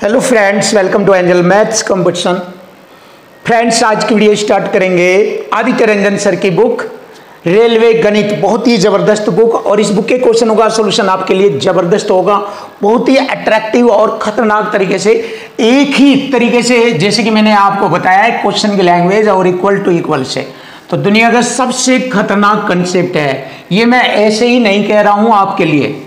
Hello friends, welcome to Angel maths competition. Friends, आज की video start करेंगे Aditya Ranjan sir की बुक रेलवे गणित। बहुत ही ज़बरदस्त बुक और इस बुक के क्वेश्चनों का सोल्यूशन आपके लिए ज़बरदस्त होगा। बहुत ही अट्रैक्टिव और ख़तरनाक तरीके से, एक ही तरीके से जैसे कि मैंने आपको बताया है, क्वेश्चन की लैंग्वेज और इक्वल टू इक्वल से। तो दुनिया का सबसे खतरनाक कंसेप्ट है ये। मैं ऐसे ही नहीं कह रहा हूँ आपके लिए,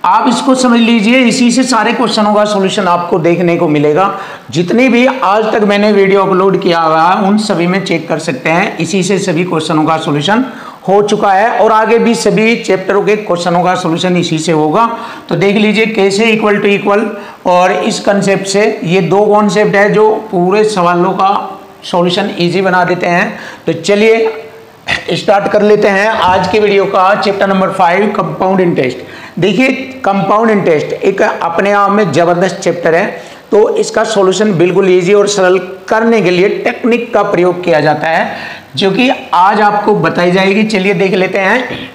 आप इसको समझ लीजिए। इसी से सारे क्वेश्चनों का सॉल्यूशन आपको देखने को मिलेगा। जितनी भी आज तक मैंने वीडियो अपलोड किया हुआ है उन सभी में चेक कर सकते हैं। इसी से सभी क्वेश्चनों का सॉल्यूशन हो चुका है और आगे भी सभी चैप्टरों के क्वेश्चनों का सॉल्यूशन इसी से होगा। तो देख लीजिए कैसे इक्वल टू इक्वल और इस कंसेप्ट से, ये दो कॉन्सेप्ट है जो पूरे सवालों का सॉल्यूशन ईजी बना देते हैं। तो चलिए स्टार्ट कर लेते हैं आज के वीडियो का। Chapter number 5 compound interest. देखिए, कंपाउंड इंटरेस्ट एक अपने आप में जबरदस्त चैप्टर है। तो इसका सॉल्यूशन बिल्कुल इजी और सरल करने के लिए टेक्निक का प्रयोग किया जाता है जो कि आज आपको बताई जाएगी। चलिए देख लेते हैं।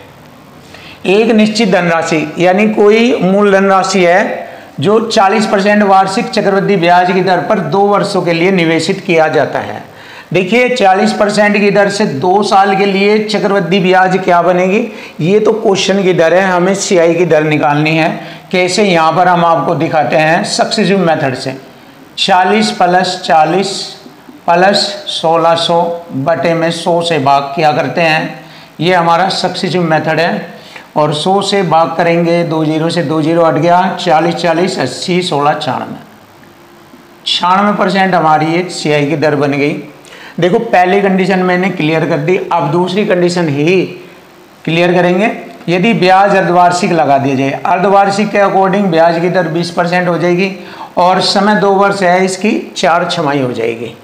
एक निश्चित धनराशि यानी कोई मूल धनराशि है जो 40% वार्षिक चक्रवृद्धि ब्याज की दर पर 2 वर्षों के लिए निवेशित किया जाता है। देखिए, 40% की दर से 2 साल के लिए चक्रवृद्धि ब्याज क्या बनेगी, ये तो क्वेश्चन की दर है, हमें सीआई की दर निकालनी है। कैसे, यहाँ पर हम आपको दिखाते हैं सक्सेसिव मेथड से। 40 + 40 + 1600 बटे में 100 से भाग किया करते हैं। ये हमारा सक्सेसिव मेथड है और 100 से भाग करेंगे, 2 0 से 2 0 हट गया। 40 40 80 16 96 96% हमारी ये सीआई की दर बन गई। देखो, पहली कंडीशन मैंने क्लियर कर दी, अब दूसरी कंडीशन ही क्लियर करेंगे। यदि ब्याज अर्धवार्षिक लगा दिया जाए, अर्धवार्षिक के अकॉर्डिंग ब्याज की दर 20% हो जाएगी और समय 2 वर्ष है, इसकी 4 छमाही हो जाएगी।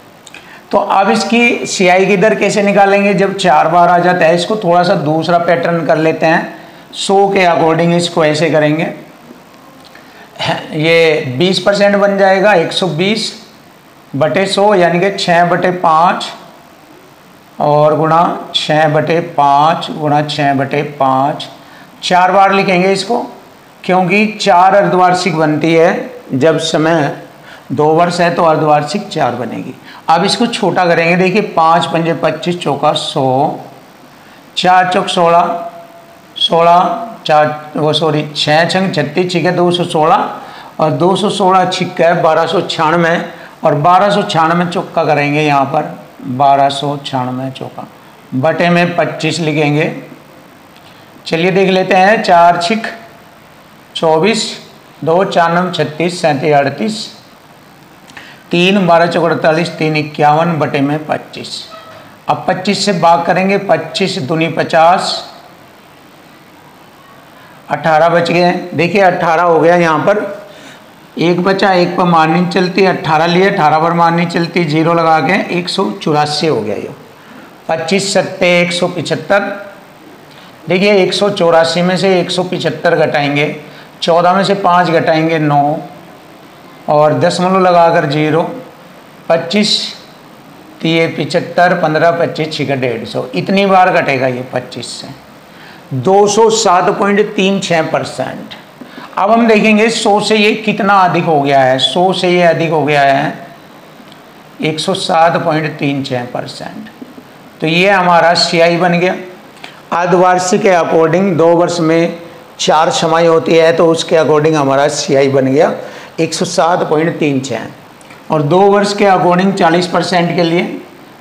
तो अब इसकी सीआई की दर कैसे निकालेंगे जब 4 बार आ जाता है। इसको थोड़ा सा दूसरा पैटर्न कर लेते हैं। 100 के अकॉर्डिंग इसको ऐसे करेंगे, ये 20% बन जाएगा। 120 बटे 100 यानी कि 6/5 और गुणा 6/5 गुणा 6/5। 4 बार लिखेंगे इसको क्योंकि 4 अर्धवार्षिक बनती है। जब समय 2 वर्ष है तो अर्धवार्षिक 4 बनेगी। अब इसको छोटा करेंगे। देखिए, 5 × 5 = 25 चौका 100, 4 चौक 16 6 छंग 36 छिके 216 और 216 छिक्का है 1296 और 1296 चौका करेंगे यहाँ पर 1296 चौका बटे में 25 लिखेंगे। चलिए देख लेते हैं। 4 छिक 24 2 4 9 36 37 38 3 12 चौक 48 3 51 बटे में 25। अब 25 से भाग करेंगे, 25 दूनी 50, 18 बच गए। देखिए 18 हो गया, यहाँ पर 1 बचा, 1 पर मारनी चलती, 18 लिए, 18 पर मारनी चलती, 0 लगा के 184 हो गया। ये 25 × 7 = 175। देखिए 184 में से 175 घटाएंगे, 14 में से 5 घटाएंगे 9 और दशमलव लगाकर 0। 25 × 75 15 25 × 150। इतनी बार घटेगा ये 25 से 207.36%। अब हम देखेंगे 100 से ये कितना अधिक हो गया है। 100 से ये अधिक हो गया है 107.36%। तो ये हमारा सीआई बन गया। अर्धवार्षिक के अकॉर्डिंग 2 वर्ष में 4 छमाही होती है तो उसके अकॉर्डिंग हमारा सीआई बन गया 107.36 और 2 वर्ष के अकॉर्डिंग 40% के लिए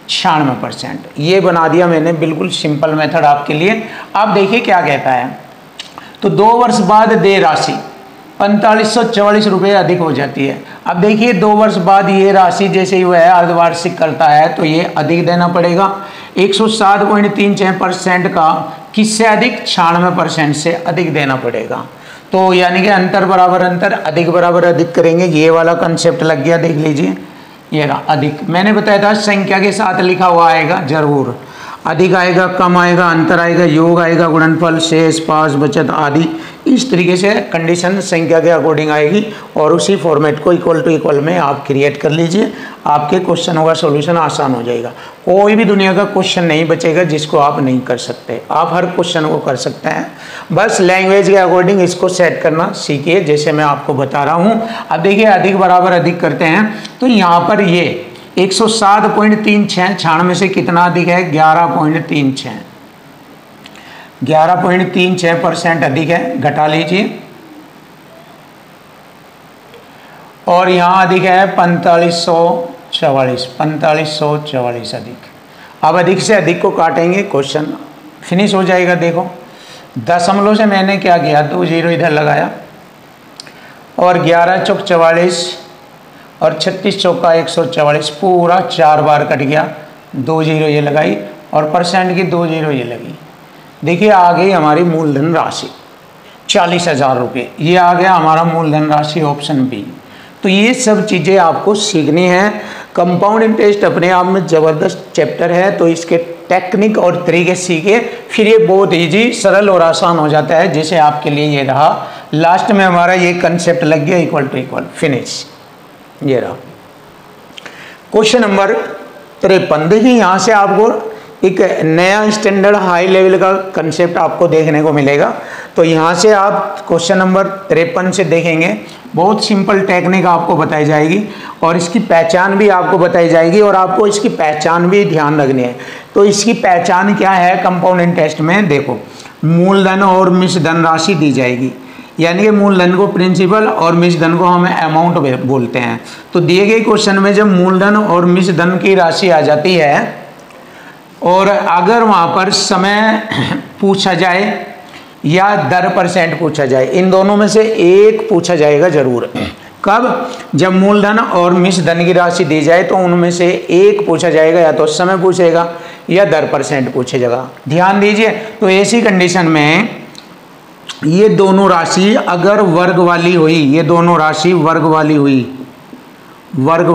96%। ये बना दिया मैंने, बिल्कुल सिंपल मेथड आपके लिए। अब देखिए क्या कहता है। तो 2 वर्ष बाद देय राशि 4544 रुपये अधिक हो जाती है। अब देखिए 2 वर्ष बाद ये राशि जैसे ही वह अर्धवार्षिक करता है तो ये अधिक देना पड़ेगा। 107.36% का किससे अधिक, 96% से अधिक देना पड़ेगा। तो यानी कि अंतर बराबर अंतर, अधिक बराबर अधिक करेंगे। ये वाला कंसेप्ट लग गया। देख लीजिए, ये रहा अधिक। मैंने बताया था संख्या के साथ लिखा हुआ आएगा जरूर। अधिक आएगा, कम आएगा, अंतर आएगा, योग आएगा, गुणनफल, शेष, पास, बचत आदि। इस तरीके से कंडीशन संख्या के अकॉर्डिंग आएगी और उसी फॉर्मेट को इक्वल टू इक्वल में आप क्रिएट कर लीजिए। आपके क्वेश्चनों का सॉल्यूशन आसान हो जाएगा। कोई भी दुनिया का क्वेश्चन नहीं बचेगा जिसको आप नहीं कर सकते। आप हर क्वेश्चन को कर सकते हैं, बस लैंग्वेज के अकॉर्डिंग इसको सेट करना सीखिए, जैसे मैं आपको बता रहा हूँ। अब देखिए अधिक बराबर अधिक करते हैं तो यहाँ पर ये 107.36 96 से कितना अधिक है? 11.36, 11.36% अधिक है, घटा लीजिए। और यहाँ अधिक है 4544, 4544 अधिक। अब अधिक से अधिक को काटेंगे, क्वेश्चन फिनिश हो जाएगा। देखो दशमलव से मैंने क्या किया, 2 जीरो इधर लगाया और 11 चौक 44 और 36 चौका 144, पूरा 4 बार कट गया। 2 जीरो ये लगाई और परसेंट की 2 जीरो ये लगी। देखिए आ गई हमारी मूलधन राशि 40,000 रुपये। ये आ गया हमारा मूलधन राशि, ऑप्शन बी। तो ये सब चीज़ें आपको सीखनी है। कंपाउंड इंटरेस्ट अपने आप में ज़बरदस्त चैप्टर है, तो इसके टेक्निक और तरीके सीखे, फिर ये बहुत इजी, सरल और आसान हो जाता है। जैसे आपके लिए ये रहा, लास्ट में हमारा ये कंसेप्ट लग गया, इक्वल टू इक्वल, फिनिश। ये रहा क्वेश्चन नंबर 53। देखिए यहाँ से आपको एक नया स्टैंडर्ड हाई लेवल का कंसेप्ट आपको देखने को मिलेगा। तो यहाँ से आप क्वेश्चन नंबर 53 से देखेंगे, बहुत सिंपल टेक्निक आपको बताई जाएगी और इसकी पहचान भी आपको बताई जाएगी और आपको इसकी पहचान भी ध्यान रखनी है। तो इसकी पहचान क्या है कंपाउंड इंटरेस्ट में? देखो मूलधन और मिश्र धन राशि दी जाएगी, यानी कि मूलधन को प्रिंसिपल और मिश्र धन को हम अमाउंट बोलते हैं। तो दिए गए क्वेश्चन में जब मूलधन और मिश्र धन की राशि आ जाती है और अगर वहाँ पर समय पूछा जाए या दर परसेंट पूछा जाए, इन दोनों में से एक पूछा जाएगा जरूर। कब? जब मूलधन और मिश्र धन की राशि दी जाए तो उनमें से एक पूछा जाएगा, या तो समय पूछेगा या दर परसेंट पूछेगा। ध्यान दीजिए। तो ऐसी कंडीशन में ये दोनों राशि अगर वर्ग वाली हुई, ये दोनों राशि वर्ग वाली हुई, वर्ग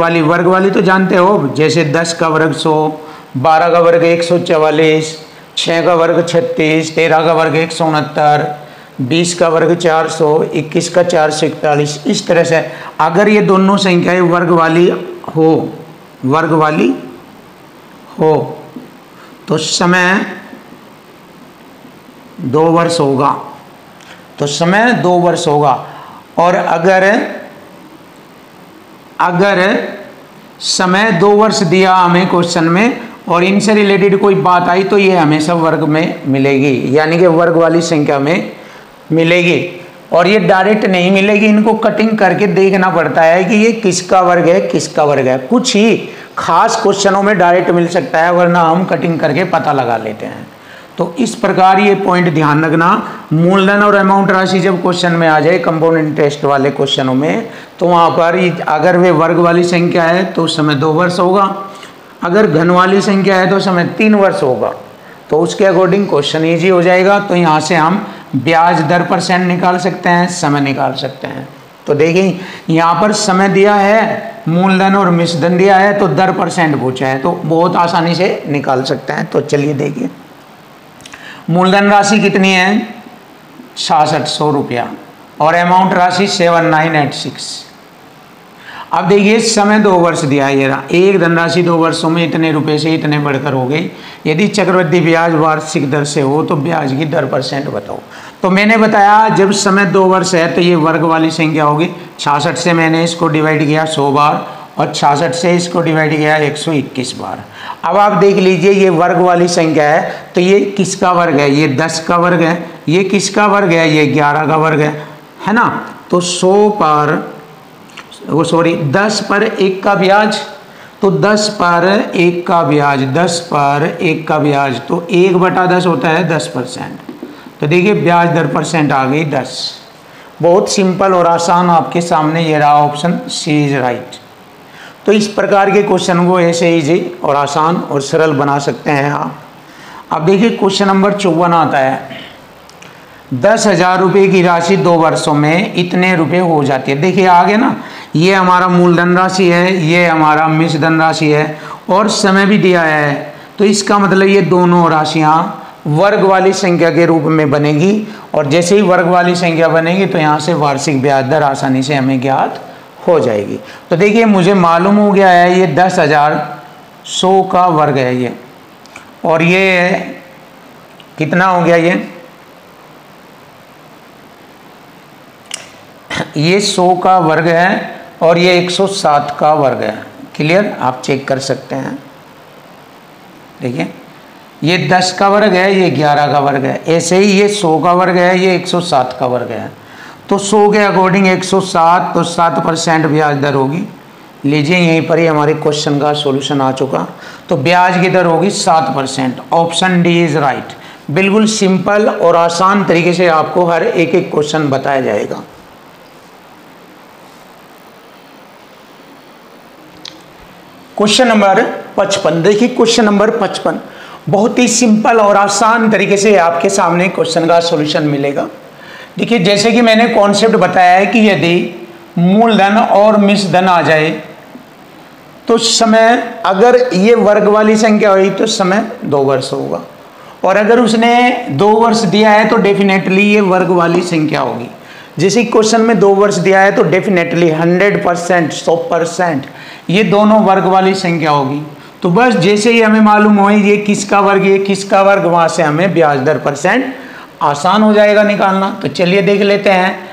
वाली तो जानते हो, जैसे 10 का वर्ग 100, 12 का वर्ग 144, 6 का वर्ग 36, 13 का वर्ग 169, 20 का वर्ग 400, 21 का 441। इस तरह से अगर ये दोनों संख्याएं वर्ग वाली हो तो समय 2 वर्ष होगा, तो समय 2 वर्ष होगा। और अगर समय 2 वर्ष दिया हमें क्वेश्चन में और इनसे रिलेटेड कोई बात आई तो ये हमेशा वर्ग में मिलेगी, यानी कि वर्ग वाली संख्या में मिलेगी। और ये डायरेक्ट नहीं मिलेगी, इनको कटिंग करके देखना पड़ता है कि ये किसका वर्ग है, किसका वर्ग है। कुछ ही खास क्वेश्चनों में डायरेक्ट मिल सकता है, वरना हम कटिंग करके पता लगा लेते हैं। तो इस प्रकार ये पॉइंट ध्यान रखना। मूलधन और अमाउंट राशि जब क्वेश्चन में आ जाए कंपाउंड इंटरेस्ट वाले क्वेश्चनों में, तो वहाँ पर अगर वे वर्ग वाली संख्या है तो समय 2 वर्ष होगा, अगर घन वाली संख्या है तो समय 3 वर्ष होगा। तो उसके अकॉर्डिंग क्वेश्चन ईजी हो जाएगा। तो यहाँ से हम ब्याज दर परसेंट निकाल सकते हैं, समय निकाल सकते हैं। तो देखिए यहाँ पर समय दिया है, मूलधन और मिश्र धन दिया है, तो दर परसेंट पूछा है, तो बहुत आसानी से निकाल सकते हैं। तो चलिए देखिए मूलधन राशि कितनी है? 6600 रुपया और अमाउंट राशि 7986। अब देखिए समय 2 वर्ष दिया है, ये रहा। एक धनराशि 2 वर्षों में इतने रुपए से इतने बढ़कर हो गई। यदि चक्रवृद्धि ब्याज वार्षिक दर से हो तो ब्याज की दर परसेंट बताओ। तो मैंने बताया जब समय 2 वर्ष है तो ये वर्ग वाली संख्या होगी। 66 से मैंने इसको डिवाइड किया 100 बार और 66 से इसको डिवाइड किया 121 बार। अब आप देख लीजिए ये वर्ग वाली संख्या है, तो ये किसका वर्ग है? ये 10 का वर्ग है। ये किसका वर्ग है? ये 11 का वर्ग है ना। तो 10 पर 1 का ब्याज, तो 10 पर 1 का ब्याज, 10 पर 1 का ब्याज, तो 1/10 होता है 10%। तो देखिए ब्याज दर परसेंट आ गई 10। बहुत सिंपल और आसान आपके सामने ये रहा, ऑप्शन सी इज राइट। तो इस प्रकार के क्वेश्चन को ऐसे इजी और आसान और सरल बना सकते हैं आप। अब देखिए क्वेश्चन नंबर 54 आता है। 10,000 रुपये की राशि 2 वर्षों में इतने रुपए हो जाती है। देखिए आगे ना, ये हमारा मूलधन राशि है, ये हमारा मिश्र धन राशि है और समय भी दिया है तो इसका मतलब ये दोनों राशियां वर्ग वाली संख्या के रूप में बनेगी, और जैसे ही वर्ग वाली संख्या बनेगी तो यहाँ से वार्षिक ब्याज दर आसानी से हमें ज्ञात हो जाएगी। तो देखिए मुझे मालूम हो गया है ये 10,100 का वर्ग है ये, और ये कितना हो गया ये 100 का वर्ग है और ये 107 का वर्ग है। क्लियर, आप चेक कर सकते हैं। देखिए ये 10 का वर्ग है, ये 11 का वर्ग है, ऐसे ही ये 100 का वर्ग है, ये 107 का वर्ग है। तो 100 के अकॉर्डिंग 107, तो 7% ब्याज दर होगी। लीजिए यहीं पर ही हमारे क्वेश्चन का सॉल्यूशन आ चुका। तो ब्याज की दर होगी 7%। Option D is right. बिल्कुल सिंपल और आसान तरीके से आपको हर एक एक क्वेश्चन बताया जाएगा। Question number 55। देखिए क्वेश्चन नंबर 55 बहुत ही सिंपल और आसान तरीके से आपके सामने क्वेश्चन का सॉल्यूशन मिलेगा। देखिए जैसे कि मैंने कॉन्सेप्ट बताया है कि यदि मूलधन और मिश्र धन आ जाए तो समय, अगर ये वर्ग वाली संख्या हुई तो समय 2 वर्ष होगा, और अगर उसने 2 वर्ष दिया है तो डेफिनेटली ये वर्ग वाली संख्या होगी। जैसे क्वेश्चन में 2 वर्ष दिया है तो डेफिनेटली 100%, 100% ये दोनों वर्ग वाली संख्या होगी। तो बस जैसे ही हमें मालूम हो ये किसका वर्ग, ये किसका वर्ग, वहां से हमें ब्याज दर परसेंट आसान हो जाएगा निकालना। तो चलिए देख लेते हैं।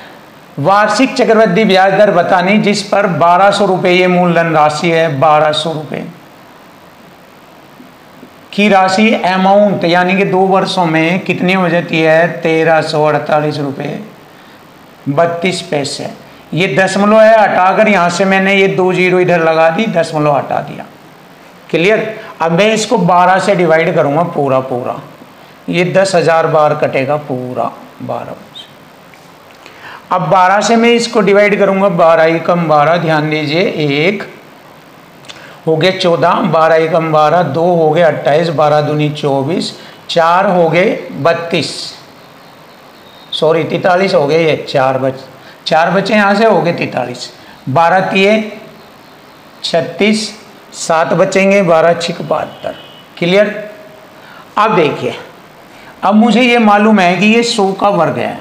वार्षिक चक्रवृद्धि ब्याज दर बतानी जिस पर 1200 रुपये ये मूलधन राशि है, 1200 रुपये की राशि अमाउंट, यानी कि 2 वर्षों में कितनी हो जाती है, 1348 रुपये 32 पैसे। ये दशमलव है, हटाकर यहाँ से मैंने ये 2 जीरो इधर लगा दी, दशमलव हटा दिया। क्लियर। अब मैं इसको 12 से डिवाइड करूँगा पूरा, ये 10,000 बार कटेगा पूरा 12 से। अब 12 से मैं इसको डिवाइड करूँगा, 12 एकम 12, ध्यान दीजिए, 1 हो गए 14, 12 एकम 12, 2 हो गए 28, 12 दूनी 24, 4 हो गए 32, सॉरी 43 हो गए, ये 4 बचे यहाँ से, हो गए 43, 12 तिये 36, 7 बचेंगे, 12 छिक 72। क्लियर। अब देखिए, अब मुझे ये मालूम है कि ये 100 का वर्ग है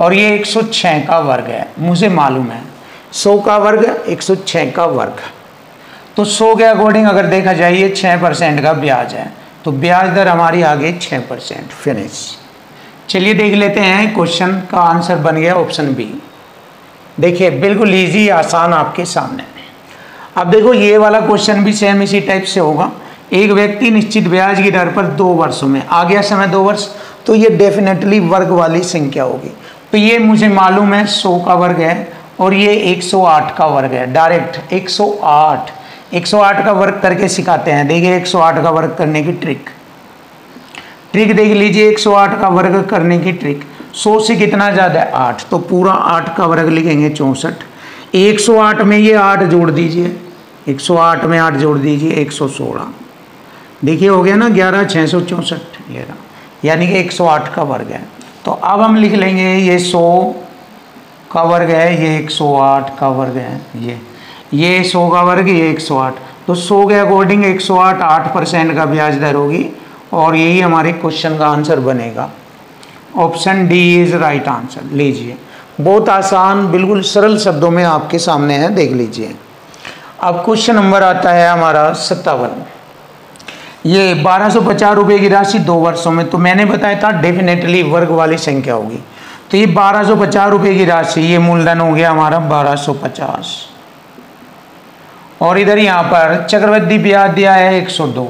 और ये 106 का वर्ग है। मुझे मालूम है 100 का वर्ग, 106 का वर्ग। तो 100 के अकॉर्डिंग अगर देखा जाए ये 6% का ब्याज है, तो ब्याज दर हमारी आ गई 6%। फिनिश। चलिए देख लेते हैं, क्वेश्चन का आंसर बन गया ऑप्शन बी। देखिए बिल्कुल इजी आसान आपके सामने। अब देखो ये वाला क्वेश्चन भी सेम इसी टाइप से होगा। एक व्यक्ति निश्चित ब्याज की दर पर 2 वर्षों में, आ गया समय 2 वर्ष, तो ये डेफिनेटली वर्ग वाली संख्या होगी। तो ये मुझे मालूम है 100 का वर्ग है और ये 108 का वर्ग है। डायरेक्ट 108 का वर्ग करके सिखाते हैं। देखिए 108 का वर्ग करने की ट्रिक देख लीजिए। 108 का वर्ग करने की ट्रिक, 100 से कितना ज़्यादा है 8, तो पूरा 8 का वर्ग लिखेंगे 64। 108 में ये 8 जोड़ दीजिए, 108 में 8 जोड़ दीजिए, 116। देखिए हो गया ना 11, 664 ये रहा, यानी कि 108 का वर्ग है। तो अब हम लिख लेंगे ये 100 का वर्ग है, ये 108 का वर्ग है, ये 100 का वर्ग, ये 108। तो 100 के अकॉर्डिंग 108 8% का ब्याज दर होगी, और यही हमारे क्वेश्चन का आंसर बनेगा। Option D is right answer. लीजिए बहुत आसान, बिल्कुल सरल शब्दों में आपके सामने है, देख लीजिए। अब क्वेश्चन नंबर आता है हमारा 57। ये 1250 रुपये की राशि 2 वर्षों में, तो मैंने बताया था डेफिनेटली वर्ग वाली संख्या होगी। तो ये 1250 रुपये की राशि, ये मूलधन हो गया हमारा 1250, और इधर यहाँ पर चक्रवृद्धि ब्याज दिया है 102।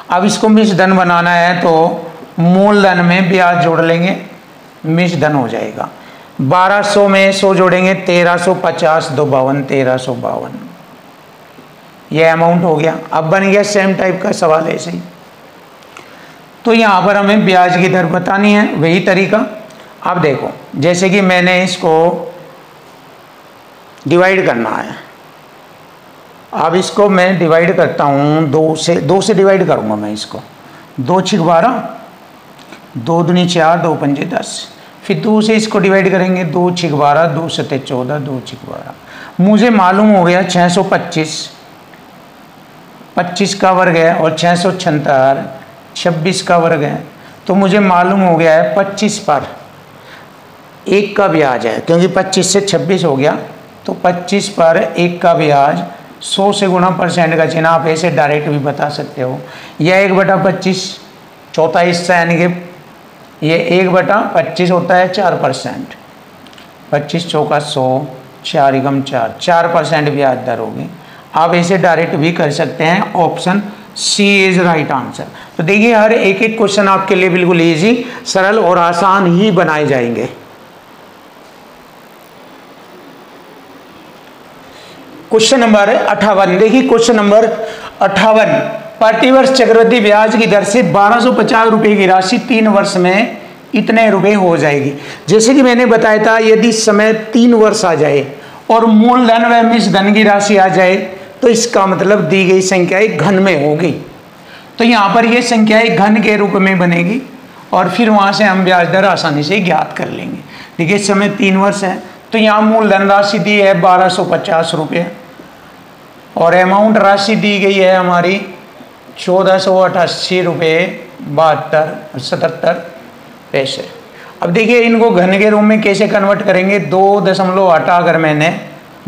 अब इसको मिश्र धन बनाना है तो मूलधन में ब्याज जोड़ लेंगे, मिश्र धन हो जाएगा। 1200 में 100 जोड़ेंगे, 1350, 2 52, 1352, ये अमाउंट हो गया। अब बन गया सेम टाइप का सवाल ऐसे ही। तो यहाँ पर हमें ब्याज की दर बतानी है, वही तरीका। अब देखो जैसे कि मैंने इसको डिवाइड करना है, अब इसको मैं डिवाइड करता हूँ 2 से डिवाइड करूँगा मैं इसको। 2 छिक 12, 2 दूनी 4, 2 पंजे 10, फिर 2 से इसको डिवाइड करेंगे, 2 छिक 12, 2 सते 14, 2 छिक 12। मुझे मालूम हो गया 625 25 का वर्ग है और 676 26 का वर्ग है। तो मुझे मालूम हो गया है 25 पर 1 का ब्याज है, क्योंकि 25 से 26 हो गया, तो 25 पर 1 का ब्याज 100 से गुणा परसेंट का चिन्ह, आप ऐसे डायरेक्ट भी बता सकते हो। यह 1/25 चौथा हिस्सा, यानी कि ये 1/25 होता है 4%। 25 चौका 100, 4 एकम 4, 4% ब्याज दर होगी। आप ऐसे डायरेक्ट भी कर सकते हैं। Option C is right answer. तो देखिए हर एक एक क्वेश्चन आपके लिए बिल्कुल इजी, सरल और आसान ही बनाए जाएंगे। क्वेश्चन नंबर 58, देखिए क्वेश्चन नंबर 58, प्रतिवर्ष चक्रवृद्धि ब्याज की दर से 1250 रुपए की राशि 3 वर्ष में इतने रुपए हो जाएगी। जैसे कि मैंने बताया था, यदि समय 3 वर्ष आ जाए और मूलधन व मिश्र धन की राशि आ जाए तो इसका मतलब दी गई संख्या एक घन में होगी। तो यहाँ पर यह संख्या एक घन के रूप में बनेगी और फिर वहाँ से हम ब्याज दर आसानी से ज्ञात कर लेंगे। देखिए समय 3 वर्ष है, तो यहाँ मूलधन राशि दी है 1250 रुपये और अमाउंट राशि दी गई है हमारी 1488 रुपये 77 पैसे। अब देखिए इनको घन के रूप में कैसे कन्वर्ट करेंगे, 2 हटा कर मैंने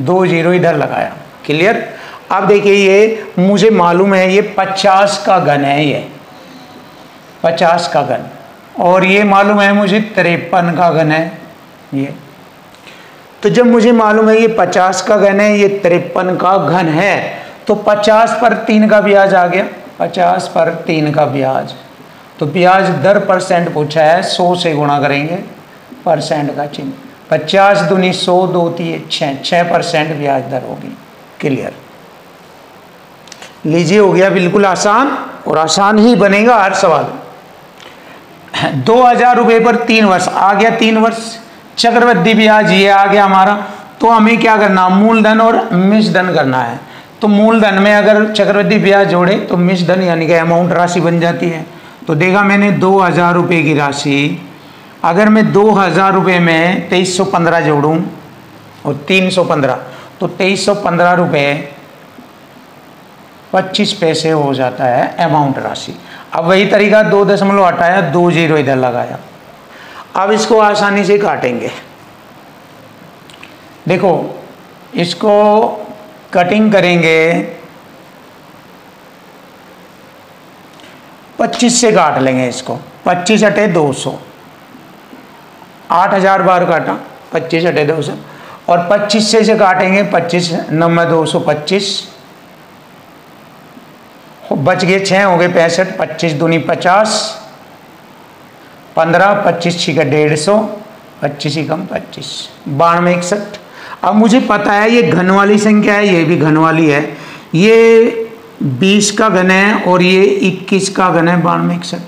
2 जीरो इधर लगाया। क्लियर। अब देखिए ये मुझे मालूम है ये 50 का घन है, ये 50 का घन, और ये मालूम है मुझे 53 का घन है ये। तो जब मुझे मालूम है ये 50 का घन है, ये 53 का घन है, तो 50 पर 3 का ब्याज आ गया, 50 पर 3 का ब्याज। तो ब्याज दर परसेंट पूछा है, 100 से गुणा करेंगे परसेंट का चिन्ह, 50 दूनी 100, 2 3 6% ब्याज दर होगी। क्लियर। लीजिए हो गया बिल्कुल आसान, और आसान ही बनेगा हर सवाल। 2000 रुपये पर 3 वर्ष आ गया, 3 वर्ष चक्रवृद्धि ब्याज ये आ गया हमारा। तो हमें क्या करना, मूलधन और मिश्र धन करना है। तो मूलधन में अगर चक्रवृद्धि ब्याज जोड़े तो मिश्र धन यानी कि अमाउंट राशि बन जाती है। तो देखा मैंने 2000 रुपये की राशि, अगर मैं 2000 रुपये में 2315 जोड़ूं और 315, तो 2315 रुपये 25 पैसे हो जाता है अमाउंट राशि। अब वही तरीका 2 दशमलव हटाया, 2 जीरो इधर लगाया। अब इसको आसानी से काटेंगे। देखो इसको कटिंग करेंगे, 25 से काट लेंगे इसको। 25 हटे 200, 8000 बार काटा, 25 हटे 200, और 25 से काटेंगे 25 9 225, बच गए 6 हो गए 65, 25 दूनी 50, 15, 25 छिका 150, 25 कम 25, 92 61। अब मुझे पता है ये घन वाली संख्या है, ये भी घन वाली है, ये 20 का घन है और ये 21 का घन है, 92 61।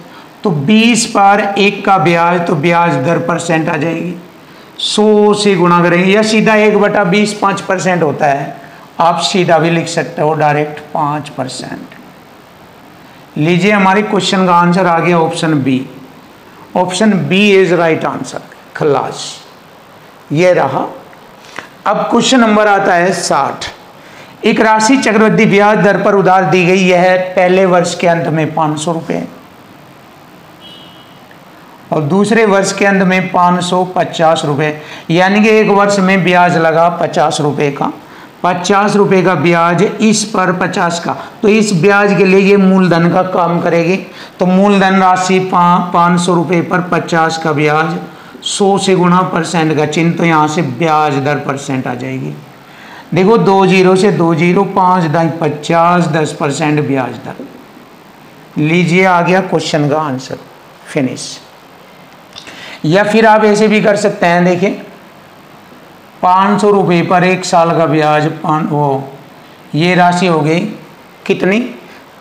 तो 20 पर 1 का ब्याज, तो ब्याज दर परसेंट आ जाएगी, 100 से गुणा करेंगे, या सीधा 1/20 5% होता है, आप सीधा भी लिख सकते हो डायरेक्ट 5%। लीजिए हमारे क्वेश्चन का आंसर आ गया option B. Option B is right answer, खलास। ये रहा। अब क्वेश्चन नंबर आता है 60। एक राशि चक्रवृद्धि ब्याज दर पर उधार दी गई, यह है पहले वर्ष के अंत में 500 रुपये और दूसरे वर्ष के अंत में 550 रुपये, यानी कि एक वर्ष में ब्याज लगा 50 रुपये का, 50 रुपये का ब्याज इस पर 50 का। तो इस ब्याज के लिए ये मूलधन का काम करेगी। तो मूलधन राशि 500 रुपये पर 50 का ब्याज, 100 से गुणा परसेंट का चिन्ह, तो यहाँ से ब्याज दर परसेंट आ जाएगी। देखो 2 जीरो से 2 जीरो, 5 दाई 50, 10% ब्याज दर। लीजिए आ गया क्वेश्चन का आंसर, फिनिश। या फिर आप ऐसे भी कर सकते हैं, देखिए 500 रुपये पर 1 साल का ब्याज, ये राशि हो गई कितनी,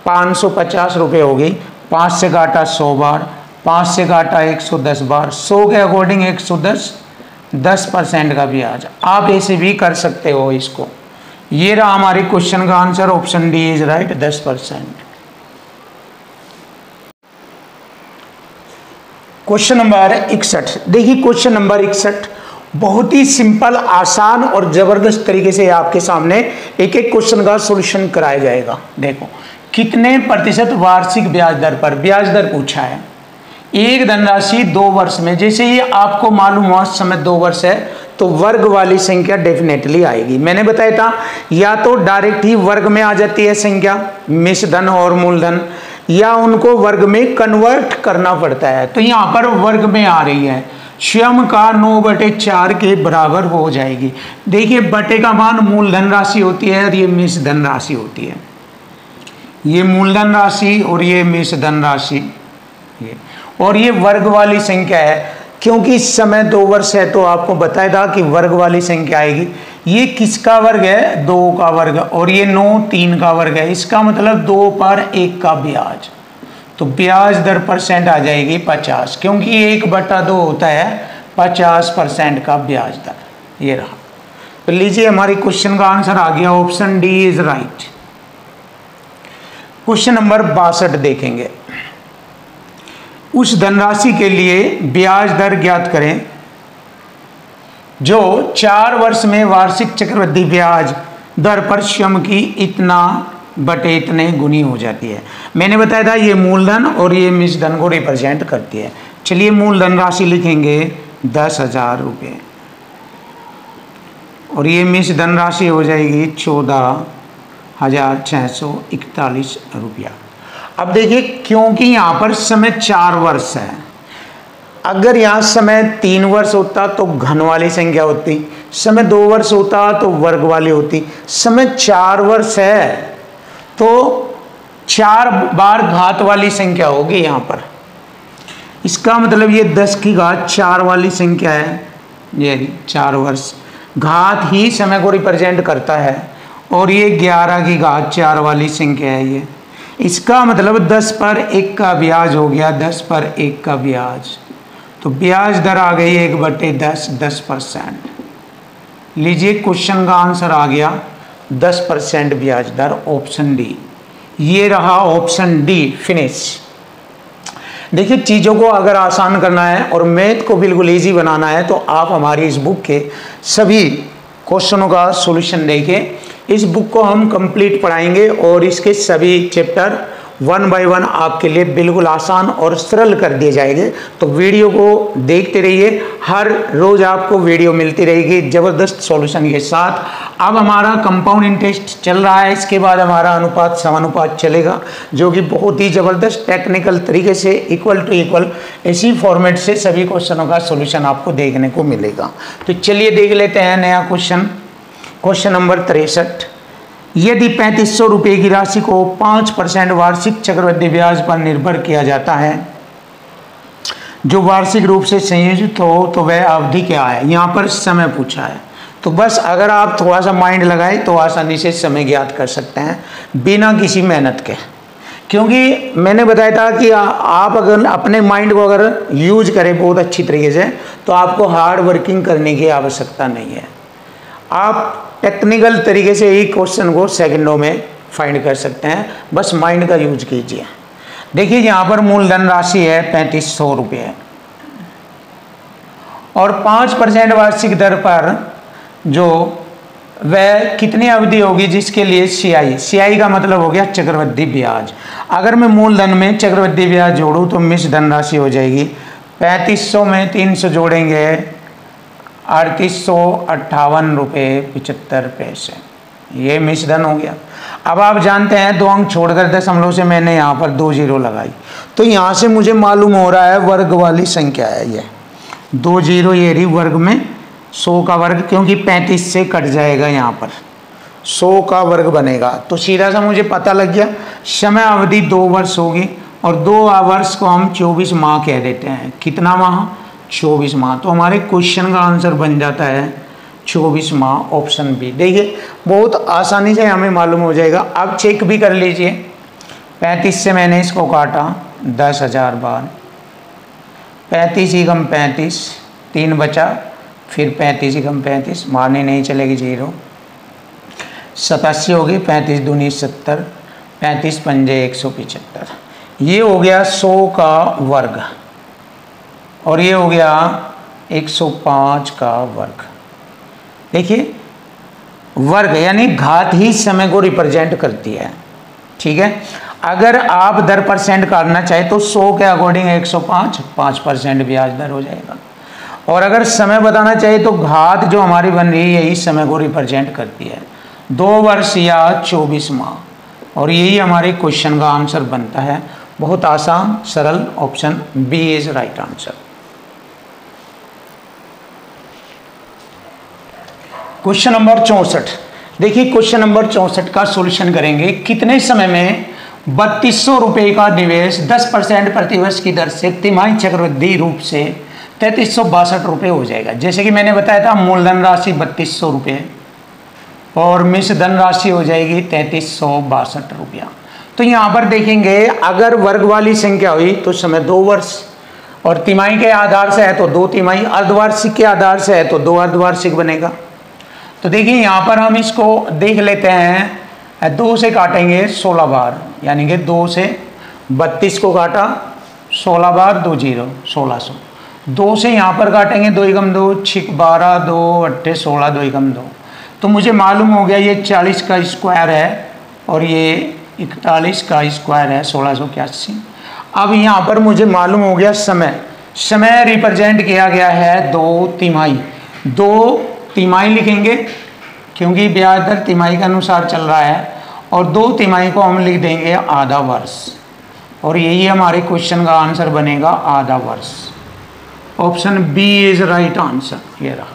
550 रुपये हो गई। 5 से काटा 100 बार, 5 से काटा 110 बार, 100 के अकॉर्डिंग 110, 10% का ब्याज। आप ऐसे भी कर सकते हो इसको। ये रहा हमारे क्वेश्चन का answer, option D is right, 10%। Question number 61। देखिए क्वेश्चन नंबर 61 बहुत ही सिंपल, आसान और जबरदस्त तरीके से आपके सामने एक एक क्वेश्चन का सॉल्यूशन कराया जाएगा। देखो कितने प्रतिशत वार्षिक ब्याज दर पर ब्याज दर पूछा है। एक धनराशि 2 वर्ष में, जैसे ही आपको मालूम हुआ समय 2 वर्ष है तो वर्ग वाली संख्या डेफिनेटली आएगी। मैंने बताया था या तो डायरेक्ट ही वर्ग में आ जाती है संख्या मिश्र धन और मूलधन, या उनको वर्ग में कन्वर्ट करना पड़ता है। तो यहाँ पर वर्ग में आ रही है, स्वयं का 9/4 के बराबर हो जाएगी। देखिए बटे का मान मूलधन राशि होती है और ये मिश्र धन राशि होती है। ये मूलधन राशि और ये मिश्र धन राशि, ये और ये वर्ग वाली संख्या है। क्योंकि इस समय 2 वर्ष है तो आपको बताया था कि वर्ग वाली संख्या आएगी। ये किसका वर्ग है? 2 का वर्ग, और ये 9 3 का वर्ग है। इसका मतलब 2 पर 1 का ब्याज, तो ब्याज दर परसेंट आ जाएगी 50, क्योंकि 1/2 होता है 50% का ब्याज दर। ये रहा। तो लीजिए हमारी क्वेश्चन का आंसर आ गया, option D is right. Question number 62 देखेंगे। उस धनराशि के लिए ब्याज दर ज्ञात करें जो 4 वर्ष में वार्षिक चक्रवृद्धि ब्याज दर पर स्वयं की इतना बटे इतने गुनी हो जाती है। मैंने बताया था ये मूलधन और ये मिश्र धन को रिप्रेजेंट करती है। चलिए मूलधन राशि लिखेंगे 10,000 रुपये और ये मिश्र धन राशि हो जाएगी 14,641 रुपया। अब देखिए क्योंकि यहाँ पर समय 4 वर्ष है, अगर यहाँ समय 3 वर्ष होता तो घन वाली संख्या होती, समय 2 वर्ष होता तो वर्ग वाली होती, समय 4 वर्ष है तो 4 बार घात वाली संख्या होगी यहाँ पर। इसका मतलब ये 10 की घात 4 वाली संख्या है, ये 4 वर्ष घात ही समय को रिप्रेजेंट करता है, और ये 11 की घात 4 वाली संख्या है ये। इसका मतलब 10 पर 1 का ब्याज हो गया, 10 पर 1 का ब्याज, तो ब्याज दर आ गई 1/10 10%। लीजिए क्वेश्चन का आंसर आ गया 10% ब्याज दर, ऑप्शन डी। ये रहा ऑप्शन डी, फिनिश। देखिए चीज़ों को अगर आसान करना है और मैथ को बिल्कुल इजी बनाना है तो आप हमारी इस बुक के सभी क्वेश्चनों का सॉल्यूशन देखिए। इस बुक को हम कंप्लीट पढ़ाएंगे और इसके सभी चैप्टर 1 बाय 1 आपके लिए बिल्कुल आसान और सरल कर दिए जाएंगे। तो वीडियो को देखते रहिए, हर रोज आपको वीडियो मिलती रहेगी ज़बरदस्त सॉल्यूशन के साथ। अब हमारा कंपाउंड इंटरेस्ट चल रहा है, इसके बाद हमारा अनुपात समानुपात चलेगा, जो कि बहुत ही ज़बरदस्त टेक्निकल तरीके से इक्वल टू इक्वल इसी फॉर्मेट से सभी क्वेश्चनों का सॉल्यूशन आपको देखने को मिलेगा। तो चलिए देख लेते हैं नया क्वेश्चन। Question number 63। यदि 3500 रुपये की राशि को 5% वार्षिक चक्रवृद्धि ब्याज पर निर्भर किया जाता है जो वार्षिक रूप से संयोजित हो तो वह अवधि क्या है? यहाँ पर समय पूछा है, तो बस अगर आप थोड़ा सा माइंड लगाएं तो आसानी से समय ज्ञात कर सकते हैं बिना किसी मेहनत के। क्योंकि मैंने बताया था कि आप अगर अपने माइंड को अगर यूज करें बहुत अच्छी तरीके से तो आपको हार्ड वर्किंग करने की आवश्यकता नहीं है। आप टेक्निकल तरीके से ही क्वेश्चन को सेकंडों में फाइंड कर सकते हैं, बस माइंड का यूज कीजिए। देखिए यहाँ पर मूलधन राशि है 3500 रुपये और 5% वार्षिक दर पर जो वह कितनी अवधि होगी जिसके लिए सीआई का मतलब हो गया चक्रवृद्धि ब्याज। अगर मैं मूलधन में चक्रवृद्धि ब्याज जोड़ूँ तो मिश्र धन राशि हो जाएगी 3500 में 300 जोड़ेंगे 3858 रुपये 75 पैसे, ये मिश्र धन हो गया। अब आप जानते हैं 2 अंक छोड़कर दशमलव से मैंने यहाँ पर 2 जीरो लगाई, तो यहाँ से मुझे मालूम हो रहा है वर्ग वाली संख्या है ये 2 जीरो, ये रही वर्ग में 100 का वर्ग, क्योंकि 35 से कट जाएगा यहाँ पर 100 का वर्ग बनेगा। तो सीधा सा मुझे पता लग गया समय अवधि 2 वर्ष होगी और 2 वर्ष को हम 24 माह कह देते हैं। कितना माह? 24 माह। तो हमारे क्वेश्चन का आंसर बन जाता है 24 माह, ऑप्शन बी। देखिए बहुत आसानी से हमें मालूम हो जाएगा। अब चेक भी कर लीजिए, 35 से मैंने इसको काटा 10,000 बार, 35 ही कम 35 3 बचा, फिर 35 ही कम 35 मारने नहीं चलेगी 0, 87 होगी, 35 दूनी 70, 35 पंजे 175, ये हो गया 100 का वर्ग और ये हो गया 105 का वर्ग। देखिए वर्ग यानी घात ही समय को रिप्रेजेंट करती है, ठीक है। अगर आप दर परसेंट काटना चाहे तो 100 के अकॉर्डिंग 105 5% ब्याज दर हो जाएगा। और अगर समय बताना चाहिए तो घात जो हमारी बन रही है यही समय को रिप्रेजेंट करती है, 2 वर्ष या 24 माह। और यही हमारे क्वेश्चन का आंसर बनता है। बहुत आसान सरल, option B is right answer. Question number 64। देखिए क्वेश्चन नंबर 64 का सॉल्यूशन करेंगे। कितने समय में 3200 रुपये का निवेश 10% प्रतिवर्ष की दर से तिमाही चक्रवृद्धि रूप से 3362 रुपये हो जाएगा। जैसे कि मैंने बताया था मूलधन राशि 3200 रुपये और मिश्र धन राशि हो जाएगी 3362 रुपया। तो यहाँ पर देखेंगे अगर वर्ग वाली संख्या हुई तो समय 2 वर्ष, और तिमाही के आधार से है तो 2 तिमाही, अर्धवार्षिक के आधार से है तो 2 अर्धवार्षिक बनेगा। तो देखिए यहाँ पर हम इसको देख लेते हैं, 2 से काटेंगे 16 बार, यानी कि 2 से 32 को काटा 16 बार, 2 0 1600। 2 से यहाँ पर काटेंगे 2 एकम 2 6 12 2 8 16 2 एकम 2। तो मुझे मालूम हो गया ये 40 का स्क्वायर है और ये 41 का स्क्वायर है 1681। अब यहाँ पर मुझे मालूम हो गया समय, समय रिप्रेजेंट किया गया है 2 तिमाही। 2 तिमाही लिखेंगे क्योंकि ब्याज दर तिमाही के अनुसार चल रहा है, और 2 तिमाही को हम लिख देंगे आधा वर्ष, और यही हमारे क्वेश्चन का आंसर बनेगा आधा वर्ष। Option B is right answer. ये रहा।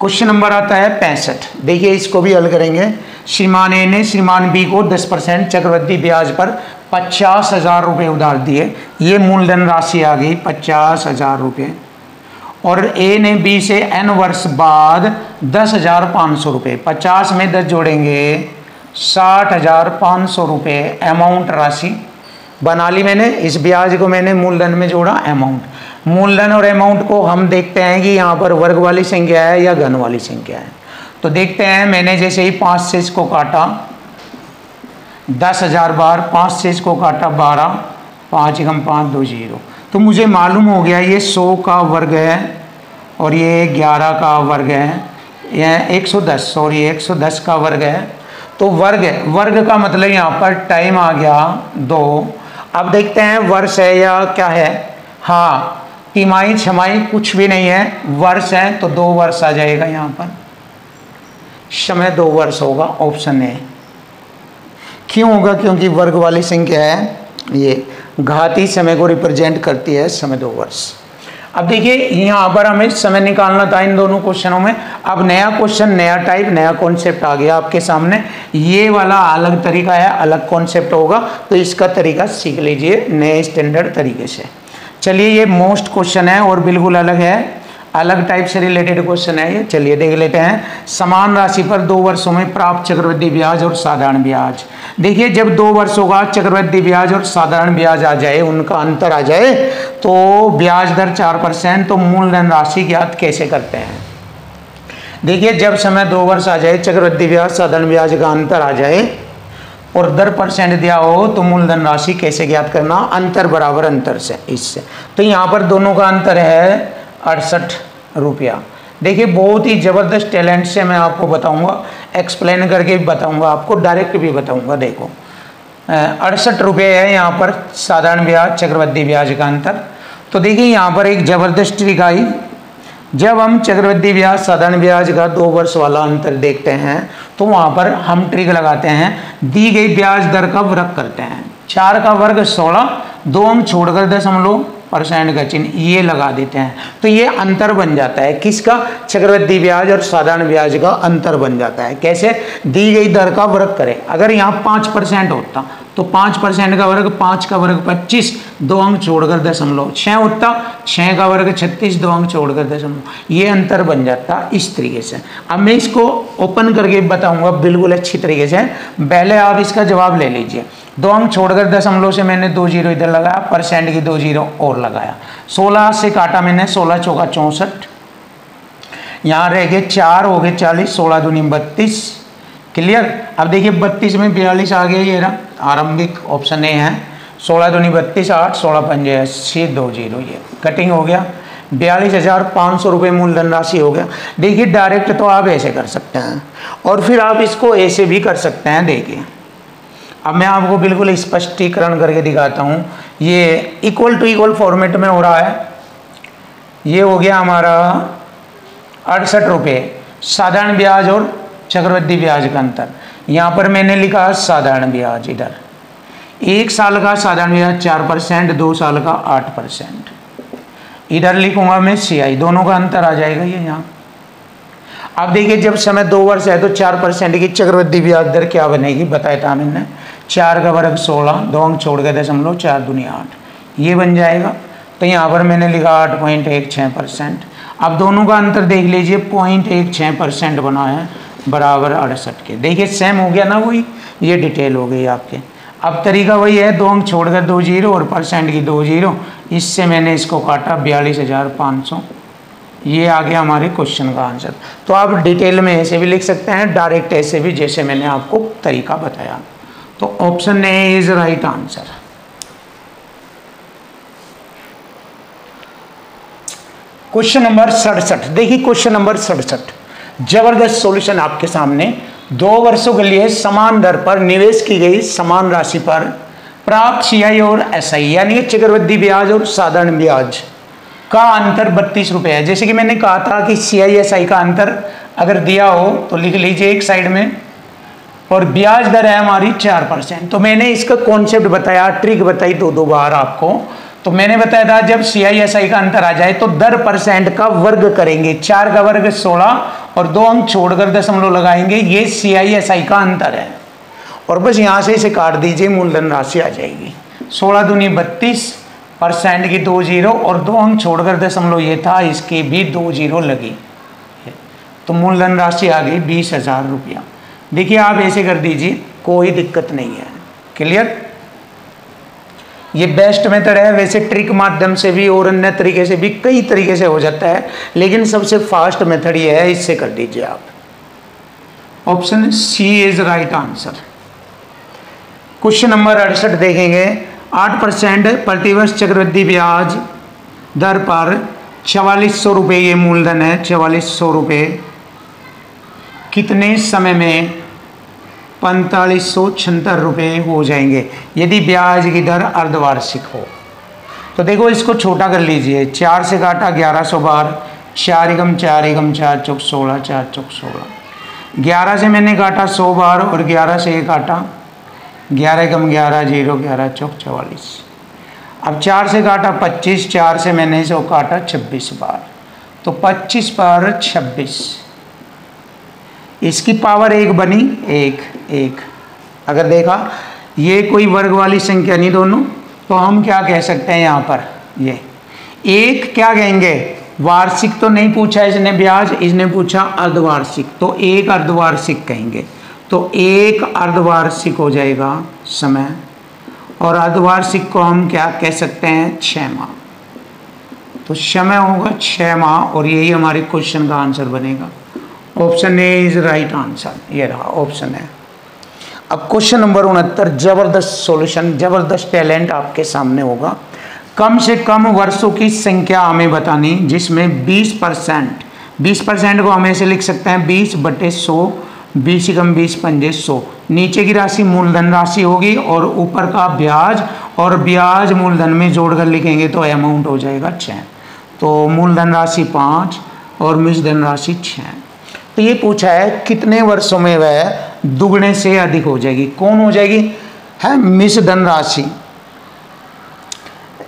क्वेश्चन नंबर आता है 65। देखिए इसको भी हल करेंगे। श्रीमान ए ने श्रीमान बी को 10% चक्रवृद्धि ब्याज पर 50,000 रुपये उधार दिए। ये मूलधन राशि आ गई 50,000 रुपये, और ए ने बी से n वर्ष बाद 10,500 रुपये, 50 में 10 जोड़ेंगे 60,500 रुपये अमाउंट राशि बना ली मैंने। इस ब्याज को मैंने मूलधन में जोड़ा अमाउंट। मूलधन और अमाउंट को हम देखते हैं कि यहाँ पर वर्ग वाली संख्या है या घन वाली संख्या है। तो देखते हैं, मैंने जैसे ही 5 से इसको काटा 10,000 बार, 5 से इसको काटा 12, 5 एकम 5 2 0। तो मुझे मालूम हो गया ये 100 का वर्ग है और ये 11 का वर्ग है, यह 110 और ये 110 का वर्ग है। तो वर्ग का मतलब यहाँ पर टाइम आ गया 2। अब देखते हैं वर्ष है या क्या है। हाँ, तिमाही छमाही कुछ भी नहीं है, वर्ष है तो 2 वर्ष आ जाएगा। यहाँ पर समय 2 वर्ष होगा, ऑप्शन ए। क्यों होगा? क्योंकि वर्ग वाली संख्या है, ये घाती समय को रिप्रेजेंट करती है, समय 2 वर्ष। अब देखिए यहाँ पर हमें समय निकालना था इन दोनों क्वेश्चनों में। अब नया क्वेश्चन, नया टाइप, नया कॉन्सेप्ट आ गया आपके सामने। ये वाला अलग तरीका है, अलग कॉन्सेप्ट होगा, तो इसका तरीका सीख लीजिए नए स्टैंडर्ड तरीके से। चलिए ये मोस्ट क्वेश्चन है और बिल्कुल अलग है, अलग टाइप से रिलेटेड क्वेश्चन है ये। चलिए देख लेते हैं। समान राशि पर 2 वर्षों में प्राप्त चक्रवृद्धि ब्याज और साधारण ब्याज। देखिए जब 2 वर्षों का चक्रवृद्धि ब्याज और साधारण ब्याज आ जाए, उनका अंतर आ जाए, तो ब्याज दर 4%, तो मूलधन राशि ज्ञात कैसे करते हैं? देखिए जब समय 2 वर्ष आ जाए, चक्रवृद्धि ब्याज साधारण ब्याज का अंतर आ जाए और दर % दिया हो, तो मूलधन राशि कैसे ज्ञात करना? अंतर बराबर अंतर से, इससे। तो यहाँ पर दोनों का अंतर है 68 रुपया। देखिए बहुत ही ज़बरदस्त टैलेंट से मैं आपको बताऊंगा, एक्सप्लेन करके भी बताऊंगा, आपको डायरेक्ट भी बताऊंगा। देखो 68 रुपये है यहाँ पर साधारण ब्याज चक्रवृद्धि ब्याज का अंतर। तो देखिए यहाँ पर एक ज़बरदस्त ट्रिक आई। जब हम चक्रवृद्धि ब्याज साधारण ब्याज का 2 वर्ष वाला अंतर देखते हैं, तो वहाँ पर हम ट्रिक लगाते हैं, दी गई ब्याज दर का वर्ग करते हैं। 4 का वर्ग 16, 2 हम छोड़कर दशमलव % का चिन्ह ये लगा देते हैं, तो ये अंतर बन जाता है। किसका? चक्रवृद्धि ब्याज और साधारण ब्याज का अंतर बन जाता है। कैसे? दी गई दर का वर्ग करें। अगर यहाँ 5% होता तो 5% का वर्ग 5 का वर्ग 25, 2 अंक छोड़कर दशमलव। 6 होता 6 का वर्ग 36, 2 अंक छोड़कर दशमलव। ये अंतर बन जाता इस तरीके से। अब मैं इसको ओपन करके बताऊंगा बिल्कुल अच्छी तरीके से। पहले आप इसका जवाब ले लीजिए। 2 अंक छोड़कर दशमलव से मैंने 2 0 इधर लगाया, % की 2 0 और लगाया। 16 से काटा मैंने, 16 चौका 64, यहाँ रह गए 4 हो गए 40, 16 दूनी 32। क्लियर? अब देखिए 32 में 42 आ गया, ये रहा आरंभिक, ऑप्शन ए है। 16 दूनी 32, 8 16 पंजे 80, 2 0, ये कटिंग हो गया। 42,500 रुपये मूलधन राशि हो गया। देखिए डायरेक्ट तो आप ऐसे कर सकते हैं और फिर आप इसको ऐसे भी कर सकते हैं। देखिए अब मैं आपको बिल्कुल स्पष्टीकरण करके दिखाता हूँ। ये इक्वल टू इक्वल फॉर्मेट में हो रहा है। ये हो गया हमारा 68 रुपये साधारण ब्याज और चक्रवृद्धि ब्याज का अंतर। यहाँ पर मैंने लिखा साधारण ब्याज, इधर 1 साल का साधारण ब्याज 4%, 2 साल का 8%। इधर लिखूंगा मैं CI, दोनों का अंतर आ जाएगा ये यहाँ। अब देखिए जब समय 2 वर्ष है तो 4% की चक्रवृद्धि ब्याज दर क्या बनेगी, बताया था मैंने। 4 का वर्ग 16, 2 अंक छोड़ के 0.4, 4×2 8, ये बन जाएगा। तो यहाँ पर मैंने लिखा 8.16%। अब दोनों का अंतर देख लीजिए, 0.16% बना है बराबर 68 के। देखिए सेम हो गया ना, वही ये डिटेल हो गई आपके। अब तरीका वही है, 2 अंक छोड़कर 2 जीरो और परसेंट की 2 जीरो, इससे मैंने इसको काटा 42,500। ये आ गया हमारे क्वेश्चन का आंसर। तो आप डिटेल में ऐसे भी लिख सकते हैं, डायरेक्ट ऐसे भी, जैसे मैंने आपको तरीका बताया। तो option A is right answer. Question number 67, देखिए क्वेश्चन नंबर 67, जबरदस्त सॉल्यूशन आपके सामने। 2 वर्षों के लिए समान दर पर निवेश की गई समान राशि पर प्राप्त CI और SI यानी चक्रवृद्धि ब्याज और साधारण ब्याज का अंतर 32 रुपये है। जैसे कि मैंने कहा था कि CI SI का अंतर अगर दिया हो तो लिख लीजिए एक साइड में, और ब्याज दर है हमारी 4%। तो मैंने इसका कॉन्सेप्ट बताया, ट्रिक बताई 2 बार आपको। तो मैंने बताया था जब CI SI का अंतर आ जाए तो दर % का वर्ग करेंगे, 4 का वर्ग 16 और 2 अंक छोड़कर दशमलव लगाएंगे, ये CI SI का अंतर है। और बस यहाँ से इसे काट दीजिए, मूलधन राशि आ जाएगी। 16 दूनी 32, % की 2 जीरो और 2 अंक छोड़कर दशमलव ये था, इसकी भी 2 जीरो लगी, तो मूलधन राशि आ गई 20,000 रुपया। देखिए आप ऐसे कर दीजिए, कोई दिक्कत नहीं है। क्लियर? ये बेस्ट मेथड है। वैसे ट्रिक माध्यम से भी और अन्य तरीके से भी कई तरीके से हो जाता है, लेकिन सबसे फास्ट मेथड ये है, इससे कर दीजिए आप। Option C is right answer. Question number 68 देखेंगे। 8% प्रतिवर्ष चक्रवृद्धि ब्याज दर पर 4400 रुपये ये मूलधन है, 4400 रुपये कितने समय में 4576 रुपये हो जाएंगे यदि ब्याज की दर अर्धवार्षिक हो। तो देखो इसको छोटा कर लीजिए, 4 से काटा 1100 बार, 4 एकम 4 एकम 4 चौक 16, 4 चौक 16। 11 से मैंने काटा 100 बार और 11 से ये काटा 11 एकम 11 जीरो 11 चौक 44। अब 4 से काटा 25, 4 से मैंने इसको काटा 26 बार, तो 25 पर 26, इसकी पावर 1 बनी, 1। अगर देखा ये कोई वर्ग वाली संख्या नहीं दोनों, तो हम क्या कह सकते हैं यहाँ पर, ये 1 क्या कहेंगे, वार्षिक तो नहीं पूछा इसने ब्याज, इसने पूछा अर्धवार्षिक, तो 1 अर्धवार्षिक कहेंगे। तो 1 अर्धवार्षिक हो जाएगा समय, और अर्धवार्षिक को हम क्या कह सकते हैं, 6 माह। तो समय होगा 6 माह, और यही हमारे क्वेश्चन का आंसर बनेगा। Option A is right answer, ये रहा ऑप्शन है। अब क्वेश्चन नंबर 69, जबरदस्त सॉल्यूशन, जबरदस्त टैलेंट आपके सामने होगा। कम से कम वर्षों की संख्या हमें बतानी जिसमें 20% को हम ऐसे लिख सकते हैं 20/100, 20 एकम 20 पंजे 100। नीचे की राशि मूलधन राशि होगी और ऊपर का ब्याज, और ब्याज मूलधन में जोड़कर लिखेंगे तो अमाउंट हो जाएगा 6। तो मूलधन राशि 5 और मिश्रधन राशि 6। तो ये पूछा है कितने वर्षों में वह दुगने से अधिक हो जाएगी। कौन हो जाएगी, है मिश्रधन राशि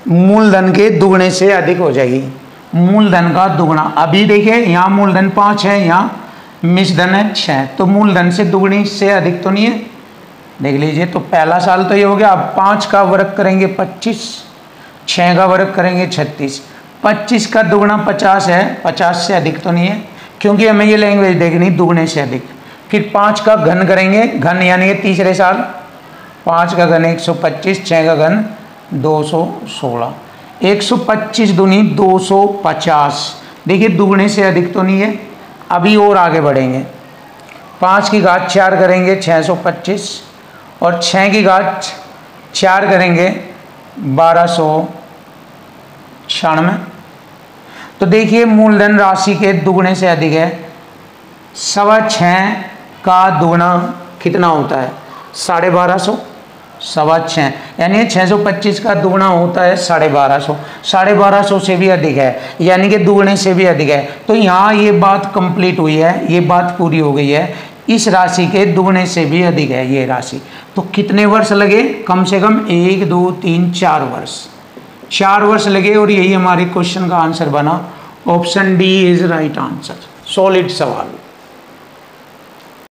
मूलधन के दुगने से अधिक हो जाएगी, मूलधन का दुगना। अभी देखिए यहाँ मूलधन 5 है, यहाँ मिश्रधन है 6, तो मूलधन से दुगनी से अधिक तो नहीं है। देख लीजिए, तो पहला साल तो ये हो गया। अब 5 का वर्ग करेंगे 25, 6 का वर्ग करेंगे 36, 25 का दुगना 50 है, 50 से अधिक तो नहीं है, क्योंकि हमें ये लैंग्वेज देखनी दुगने से अधिक। फिर 5 का घन करेंगे, घन यानी कि तीसरे साल, 5 का घन 125, 6 का घन 216, 125 दूनी 250। देखिए दुगने से अधिक तो नहीं है। अभी और आगे बढ़ेंगे, 5 की घात 4 करेंगे 625, और 6 की घात 4 करेंगे 1296। तो देखिए मूलधन राशि के दुगने से अधिक है। 6.25 का दुगना कितना होता है, 1250। 6.25, यानी 625 का दुगुना होता है 1250, 1250 से भी अधिक है, यानी कि दुगने से भी अधिक है। तो यहाँ ये बात कंप्लीट हुई है, ये बात पूरी हो गई है, इस राशि के दुगने से भी अधिक है ये राशि। तो कितने वर्ष लगे? कम से कम 1 2 3 4 वर्ष, 4 वर्ष लगे और यही हमारे क्वेश्चन का आंसर बना। Option D is right answer. Solid सवाल।